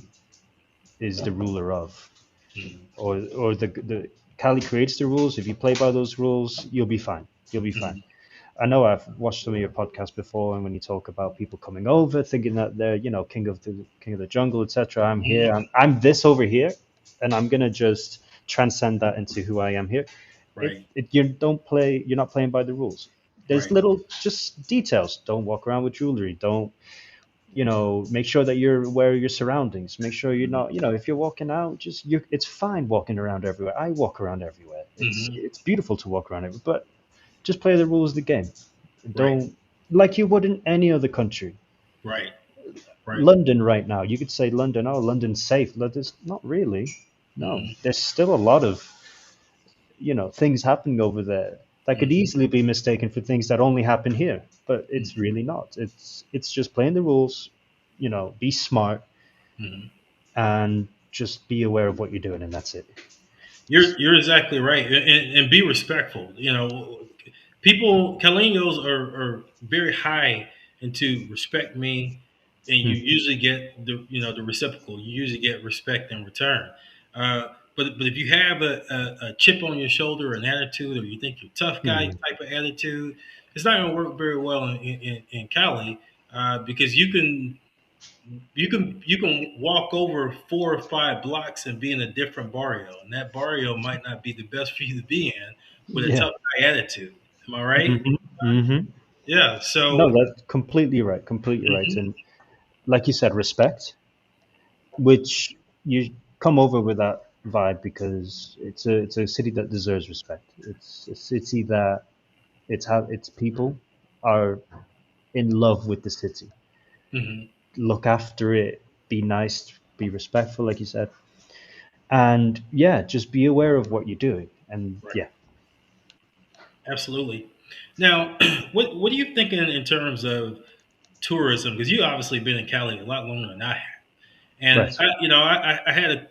is the ruler of, Mm, or the Cali creates the rules. If you play by those rules, you'll be fine. You'll be fine. mm, I know I've watched some of your podcasts before, and when you talk about people coming over, thinking that they're king of the jungle, etc. I'm here. mm, I'm this over here, and I'm gonna just transcend that into who I am here. right, You don't play. You're not playing by the rules. There's right. little just details. Don't walk around with jewelry. Don't make sure that you're aware of your surroundings. Make sure you're not, if you're walking out, it's fine walking around everywhere. I walk around everywhere. Hmm. It's beautiful to walk around everywhere, but just play the rules of the game. Right, Don't, like you would in any other country. right, right. London right now, you could say London, oh, London's safe. London's not really. No, Mm, there's still a lot of, things happening over there that could hmm, easily be mistaken for things that only happen here, but it's hmm, really not. It's just playing the rules, be smart, hmm. and just be aware of what you're doing, and that's it. You're exactly right, and be respectful. People Caleños are very high into respect me, and you Hmm. usually get the reciprocal. You usually get respect in return. But if you have a chip on your shoulder, an attitude, or you think you're a tough guy Hmm. type of attitude, it's not going to work very well in Cali, because you can you can walk over 4 or 5 blocks and be in a different barrio, and that barrio might not be the best for you to be in with a Yeah. tough guy attitude. Am I right? Hmm. Hmm. Yeah. No, So. that's completely right. Completely right. Mhm. And like you said, respect, which you come over with that vibe because it's a city that deserves respect. It's a city that its people are in love with the city. Mhm. Look after it, be nice, be respectful, like you said, and yeah, just be aware of what you're doing. And Right. yeah, Absolutely. Now, what are you thinking in terms of tourism? Because you obviously been in Cali a lot longer than I have. And right. I had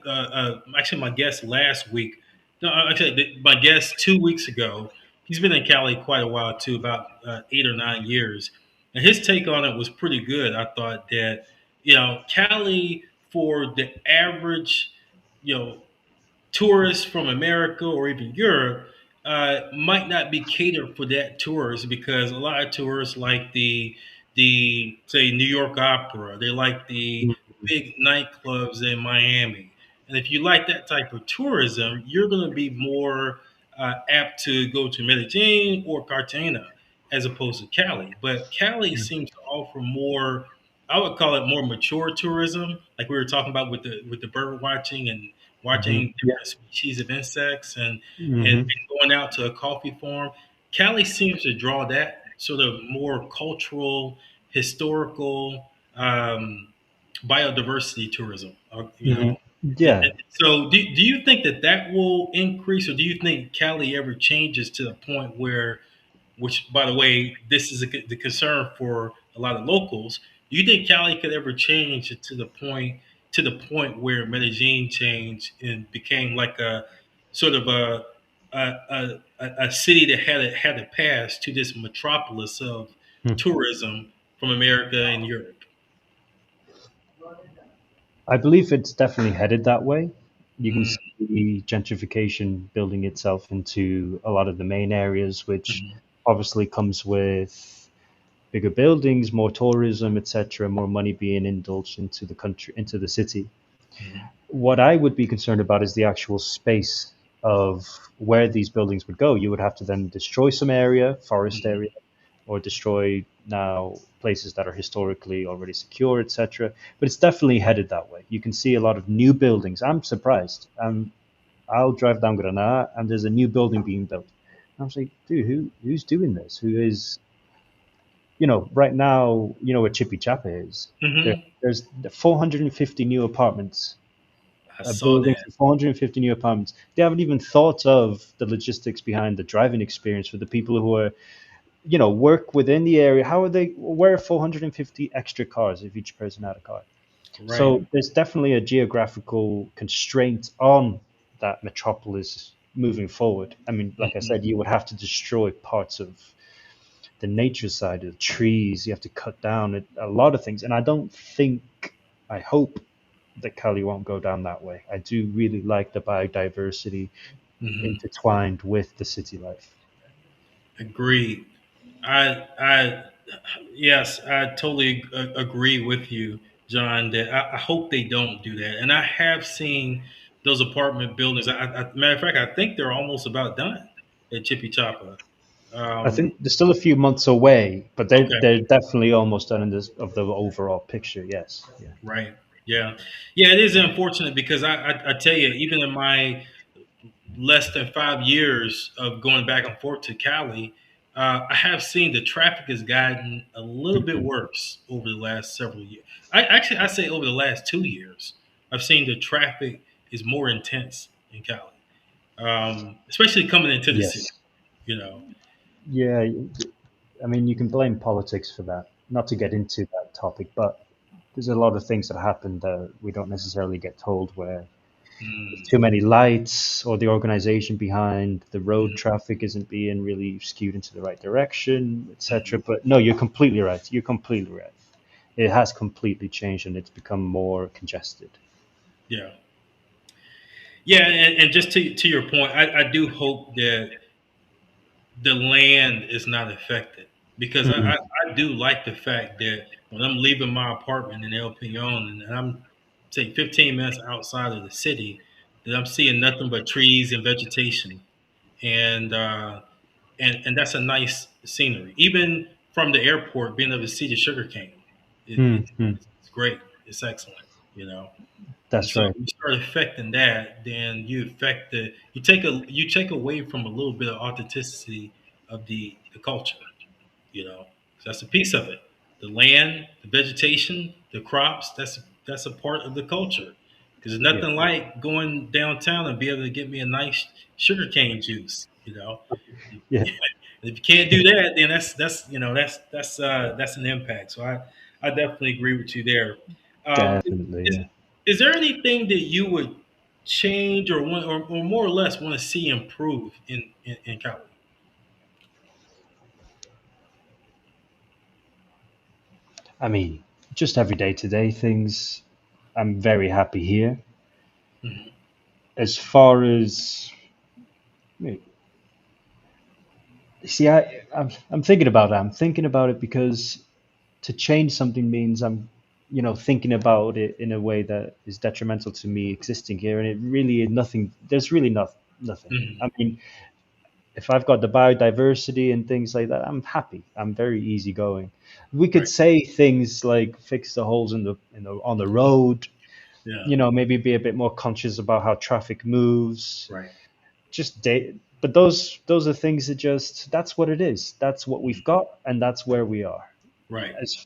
actually my guest last week. No, actually, my guest 2 weeks ago. He's been in Cali quite a while too, about 8 or 9 years, and his take on it was pretty good. I thought that Cali for the average you know tourists from America or even Europe might not be catered for that tourist because a lot of tourists like the say New York Opera, they like the big nightclubs in Miami, and if you like that type of tourism, you're going to be more apt to go to Medellin or Cartagena as opposed to Cali. But Cali seems to offer more. I would call it more mature tourism, like we were talking about with the bird watching and Hmm. watching Yeah. different species of insects and Hmm. going out to a coffee farm. Cali seems to draw that sort of more cultural, historical, biodiversity tourism. Hmm. And Yeah. so, do you think that that will increase, or do you think Cali ever changes to the point where, which, by the way, this is the concern for a lot of locals. Do you think Cali could ever change to the point where Medellin changed and became like a sort of a city that had a pass to this metropolis of tourism from America and Europe? I believe it's definitely headed that way. You can Mm-hmm. see gentrification building itself into a lot of the main areas, which Mm-hmm. obviously comes with bigger buildings, more tourism, etc., more money being indulged into the country, into the city. Mm-hmm. What I would be concerned about is the actual space of where these buildings would go. You would have to then destroy some area, forest Mm-hmm. area, or destroy now places that are historically already secure, etc. But it's definitely headed that way. You can see a lot of new buildings. I'm surprised. I'll drive down Granada and there's a new building being built. And I was like, dude, who's doing this? Who is, right now, where Chippy Chapa is. Mm-hmm. There's 450 new apartments, I a saw building that. for 450 new apartments. They haven't even thought of the logistics behind the driving experience for the people who are, work within the area. How are they? Where are 450 extra cars if each person had a car? Right. So there's definitely a geographical constraint on that metropolis moving forward. I mean, like I Mm-hmm. said, you would have to destroy parts of the nature side of the trees. You have to cut down a lot of things, and I don't think, I hope that Cali won't go down that way. I do really like the biodiversity Mm-hmm. intertwined with the city life. Agreed. I yes, I totally agree with you, John. That I hope they don't do that. And I have seen those apartment buildings. Matter of fact, I think they're almost about done at Chippy Chapa. I Um, think they're still a few months away, but they're okay, they're definitely almost done in this of the overall picture. Yes. Yeah. right, yeah, yeah. It is unfortunate because I tell you, even in my less than 5 years of going back and forth to Cali, I have seen the traffic has gotten a little bit Mhm. worse over the last several years. I say over the last 2 years, I've seen the traffic is more intense in Cali, especially coming into the city. Yes. You know, Yeah. I mean, you can blame politics for that. Not to get into that topic, but there's a lot of things that happen that we don't necessarily get told, where there's mm, too many lights, or the organization behind the road mm, traffic isn't being really skewed into the right direction, etc. mm, But no, you're completely right. You're completely right. It has completely changed and it's become more congested. yeah, yeah, and just to your point, I do hope that the land is not affected because Mhm. I do like the fact that when I'm leaving my apartment in El Peon and I'm say 15 minutes outside of the city, that I'm seeing nothing but trees and vegetation, and and that's a nice scenery. Even from the airport, being able to see the sugar cane, Hmm, hmm. it's great. It's excellent, you know. And That's so right. you start affecting that, then you affect you take away from a little bit of authenticity of the culture, you know. So that's a piece of it. The land, the vegetation, the crops, that's a part of the culture. Because there's Yeah, nothing like going downtown and be able to get me a nice sugarcane juice, you know. yeah, If you can't do that, then that's you know that's an impact. So I definitely agree with you there. definitely. Is Yeah. is there anything that you would change or want or more or less want to see improve in Cali? I mean, just every day to day things. I'm very happy here. Mhm. As far as see, I'm thinking about that. I'm thinking about it because to change something means I'm, thinking about it in a way that is detrimental to me existing here, and it really is nothing. There's really nothing. Mhm. I mean, if I've got the biodiversity and things like that, I'm happy. I'm very easygoing. We could Right. say things like fix the holes on the road, Yeah. maybe be a bit more conscious about how traffic moves. Right. Just date, but those are things that just that's what it is. That's what we've got, and that's where we are. Right. As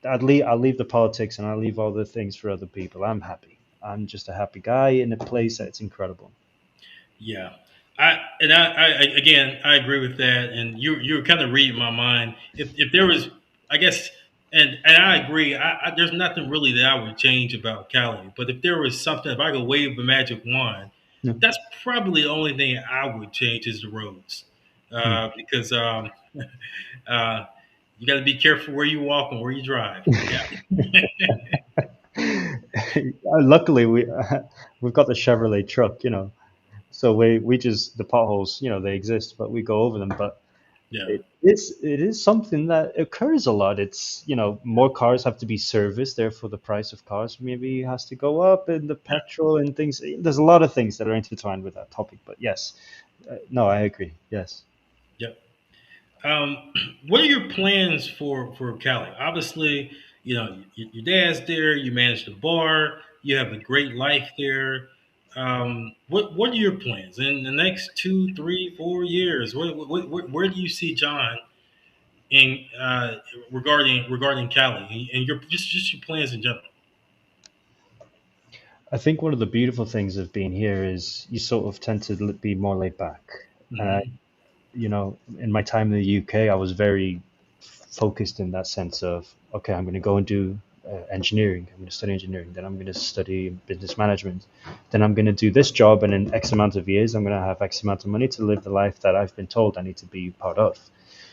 I'll leave the politics and I'll leave all the things for other people. I'm happy. I'm just a happy guy in a place that's incredible. Yeah. I again I agree with that, and you were kind of reading my mind. If there was, I guess, and I agree. There's nothing really that I would change about Cali, but if there was something, if I could wave a magic wand, Yeah. that's probably the only thing I would change is the roads, Hmm. because uh, you got to be careful where you walk and where you drive. Yeah. Luckily, we've got the Chevrolet truck, so we just the potholes, they exist, but we go over them. But Yeah. it is something that occurs a lot. It's more cars have to be serviced, therefore the price of cars maybe has to go up, and the petrol and things. There's a lot of things that are intertwined with that topic. But yes, no, I agree. Yes. Yep. What are your plans for Cali? Obviously, you know your dad's there. You manage the bar. You have a great life there. What are your plans in the next 2, 3, 4 years? Where do you see John in regarding Cali and your just your plans in general? I think one of the beautiful things of being here is you sort of tend to be more laid back. And Hmm. in my time in the UK, I was very focused in that sense of, okay, I'm going to go and do engineering. I'm going to study engineering. Then I'm going to study business management. Then I'm going to do this job. And in X amount of years, I'm going to have X amount of money to live the life that I've been told I need to be part of,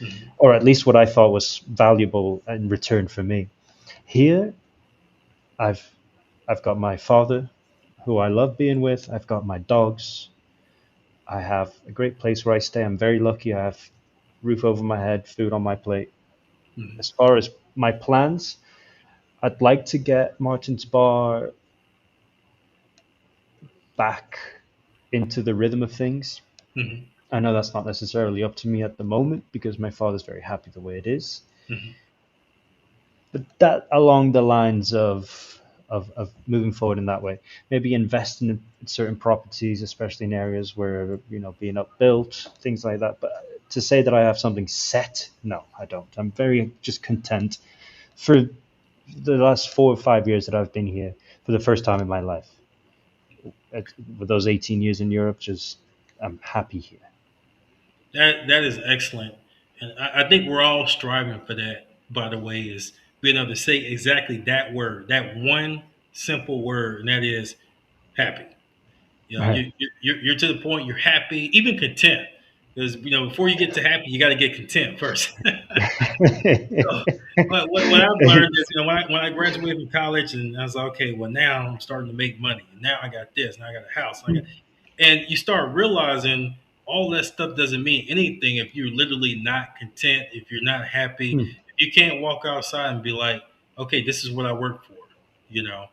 Hmm. or at least what I thought was valuable in return for me. Here, I've I've got my father, who I love being with. I've got my dogs. I have a great place where I stay. I'm very lucky. I have roof over my head, food on my plate. Hmm. As far as my plans, I'd like to get Martin's Bar back into the rhythm of things. Hmm. I know that's not necessarily up to me at the moment because my father's very happy the way it is. Hmm. But that along the lines of moving forward in that way, maybe investing in certain properties, especially in areas where being upbuilt, things like that. But to say that I have something set, no, I don't. I'm very just content for the last 4 or 5 years that I've been here for the first time in my life. With those 18 years in Europe, just I'm happy here. That is excellent, and I think we're all striving for that. By the way, is being able to say exactly that word, that one simple word, and that is happy. You know, Right. you're to the point you're happy, even content, because before you get to happy, you got to get content first. So, what I've learned is, when I graduated from college, and I was like, okay, well now I'm starting to make money, and now I got this, and I got a house, and you start realizing all that stuff doesn't mean anything if you're literally not content, if you're not happy, Hmm. You can't walk outside and be like, okay, this is what I work for. You know,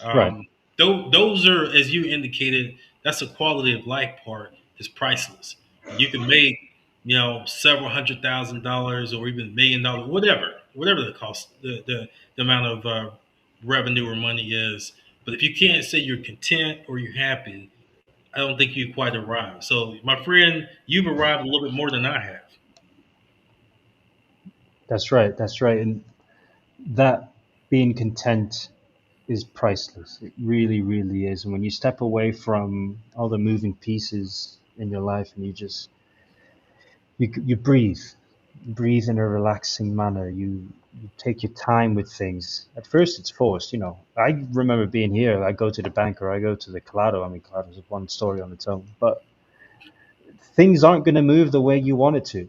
Right. um, those are, as you indicated, that's a quality of life part is priceless. You can make, several $100,000 or even $1 million, whatever the cost, the amount of revenue or money is. But if you can't say you're content or you're happy, I don't think you quite arrived. So, my friend, you've arrived a little bit more than I have. That's right. That's right. And that being content is priceless. It really, really is. And when you step away from all the moving pieces in your life and you breathe in a relaxing manner. You take your time with things. At first, it's forced. I remember being here. I go to the bank or I go to the Colado. I mean, Colado is one story on its own, but things aren't going to move the way you want it to.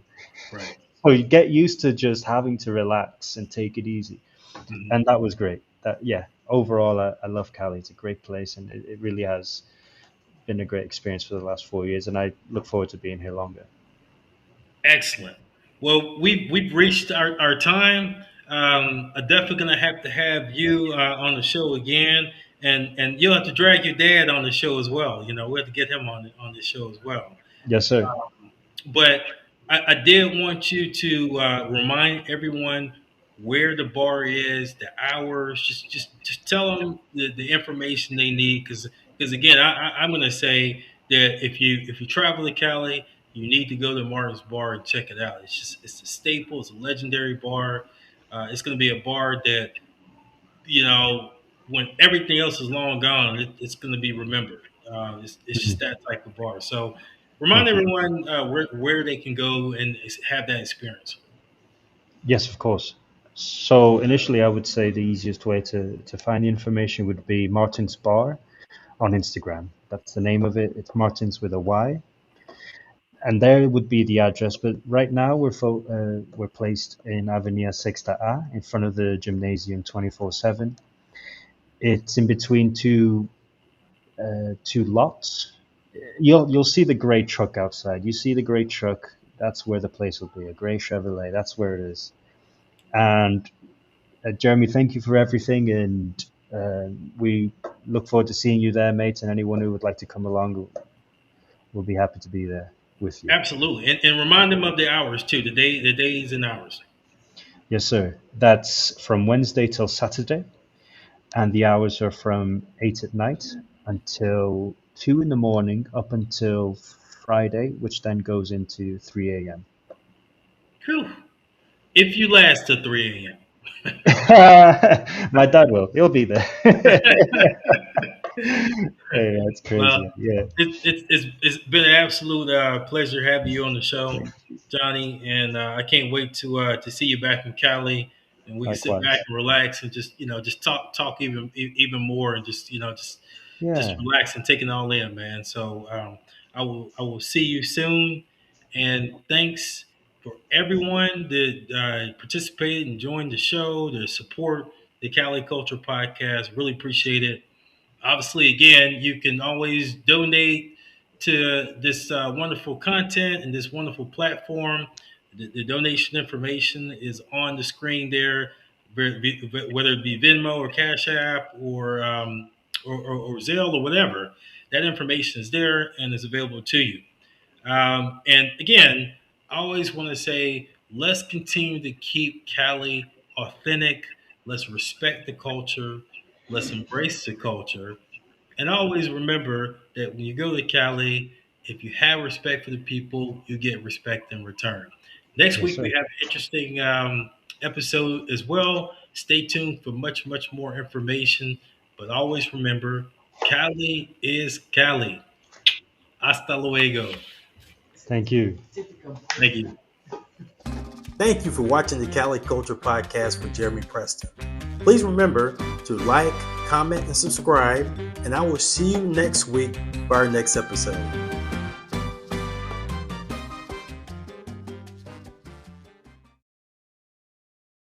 Right. So you get used to just having to relax and take it easy. Mhm. And that was great. Yeah, overall, I love Cali. It's a great place, and it really has been a great experience for the last 4 years. And I look forward to being here longer. Excellent. Well, we've reached our time. I'm definitely gonna have to have you on the show again, and you'll have to drag your dad on the show as well. We have to get him on the show as well. Yes, sir. But I did want you to remind everyone where the bar is, the hours. Just tell them the information they need, because again, I'm going to say that if you travel to Cali, you need to go to Martin's Bar and check it out. It's a staple. It's a legendary bar. It's going to be a bar that you know, when everything else is long gone, it's going to be remembered. It's just Mhm. that type of bar. So remind Thank you. everyone where they can go and have that experience. Yes, of course. So initially, I would say the easiest way to find the information would be Martin's Bar on Instagram. That's the name of it. It's Martin's with a Y, and there would be the address. But right now, we're placed in Avenida Sexta A in front of the gymnasium 24/7. It's in between two lots. You'll see the gray truck outside. You see the gray truck. That's where the place will be. A gray Chevrolet. That's where it is. And Jeremy, thank you for everything, and we look forward to seeing you there, mate. And anyone who would like to come along, will be happy to be there with you. Absolutely, and remind them of the hours too. The days and hours. Yes, sir. That's from Wednesday till Saturday, and the hours are from 8 at night until 2 in the morning, up until Friday, which then goes into 3 a.m. Whew. If you last to 3 a.m. My dad will. He'll be there. Yeah, it's Well, crazy. Yeah, it's been an absolute pleasure having you on the show, thank you. Johnny, and I can't wait to see you back in Cali, and we can sit back Likewise. and relax and just talk even more, and just Yeah. relax and take it all in, man. So I will see you soon, and thanks for everyone that participated and joined the show, to support the Cali Culture Podcast. Really appreciate it. Obviously, again, you can always donate to this wonderful content and this wonderful platform. The donation information is on the screen there, whether it be Venmo or Cash App or Zelle or whatever. That information is there and is available to you. And again, I always want to say, let's continue to keep Cali authentic. Let's respect the culture. Let's embrace the culture, and always remember that when you go to Cali, if you have respect for the people, you get respect in return. Next Yes, week, we sir. have an interesting episode as well. Stay tuned for much, much more information. But always remember, Cali is Cali. Hasta luego. Thank you. Thank you. Thank you for watching the Cali Culture Podcast with Jeremy Preston. Please remember to like, comment, and subscribe, and I will see you next week for our next episode.